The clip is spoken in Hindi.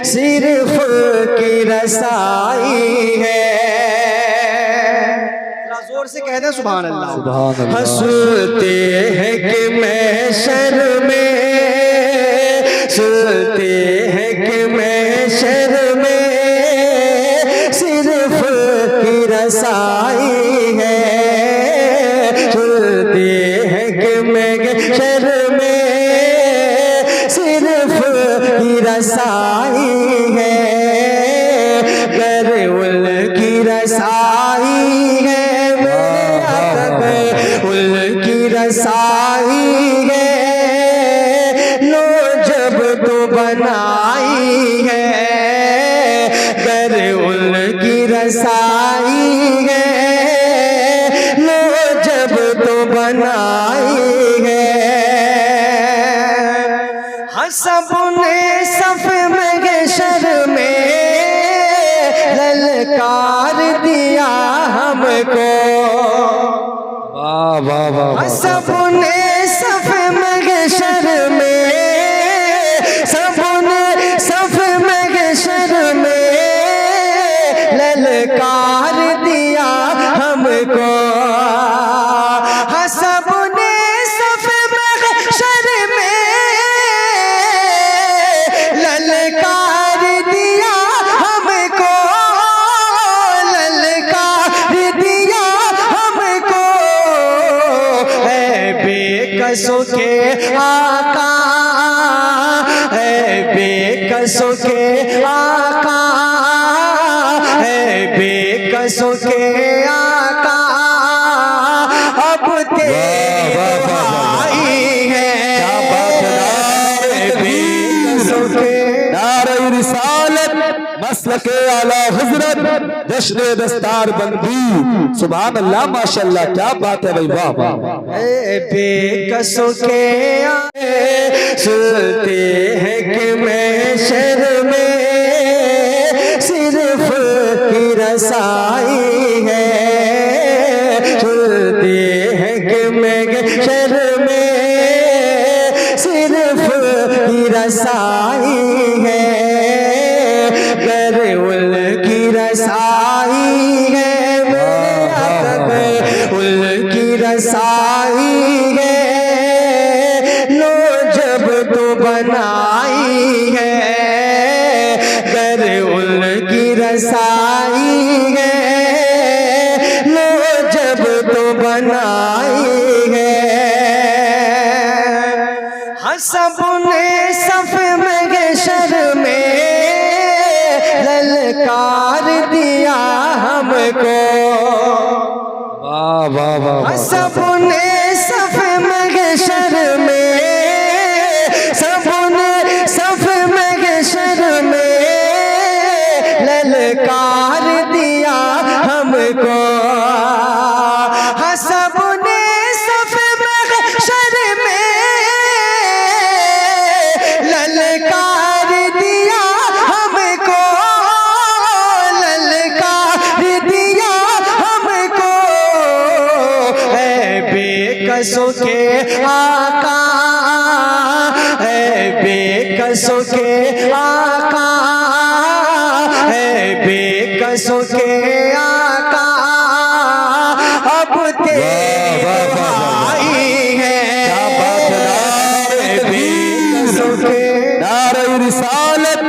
सिर्फ की रसाई है। जोर से कहते हैं सुभान अल्लाह। हंसते हैं कि महशर में, सुनते हैं कि महशर में सिर्फ की रसाई है। सुनते हैं कि महशर में सिर्फ की रसाई है। गर उनकी रसाई है, उनकी रसाई है। लो जब तो बनाई है, गर उनकी रसाई है। लो जब तो बनाई है। सबने सफ महशर में ललकार दिया हमको। वाह वाह वाह। सबने सफ महशर में, सबने सफ महशर में ललकार दिया हमको। सबने सफ महशर में ललकार दिया हमको, ललकार दिया हमको। है बेकसों के आका, है बेकसों के आका, है बेकसों के आका। अब तेरे भाई है बेकसों के। नारे रिसालत मसलके आला हजरत जश्न दस्तार बंदी। सुभान अल्लाह माशाअल्लाह, क्या बात है भाई, वाह वाह। बेकसों के आए सुनते हैं कि महशर में सिर्फ की रसाई है। सुनते हैं कि महशर में सिर्फ की रसाई है। गर उनकी रसाई है, उनकी रसाई है। लो जब तो बनाई है, गर उनकी रसाई है। लो जब तो बनाई है। सबने सफ महशर में ललकार दिया हमको। वाह वाह वाह। सबने सफ महशर में, सबने सफ महशर में ललकार दिया हमको। सबने सफ महशर में ललकार दिया हमको, ललकार दिया हमको। है बेकसों के आका, है बेकसों के आका, है बेकसों के आका। अब तेरे भाई है बेकसों के। नारे रिसालत